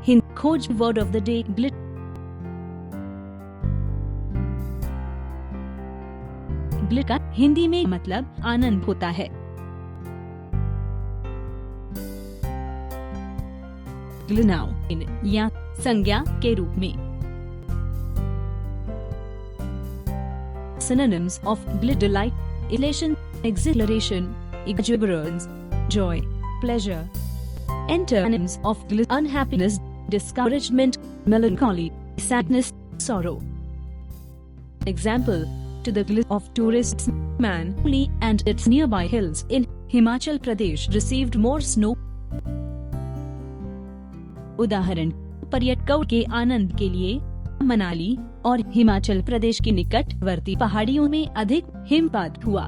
HinKhoj word of the day Glee. Glee का हिंदी में मतलब आनंद होता है। Glee नाउन या संज्ञा के रूप में। Synonyms of Glee: delight, elation, exhilaration, exuberance, joy, pleasure. Antonyms of Glee: unhappiness, discouragement, melancholy, sadness, sorrow. Example: to the glee of tourists, Manali and its nearby hills in Himachal Pradesh received more snow. उदाहरण: पर्यटकों के आनंद के लिए मनाली और हिमाचल प्रदेश के निकटवर्ती पहाड़ियों में अधिक हिमपात हुआ।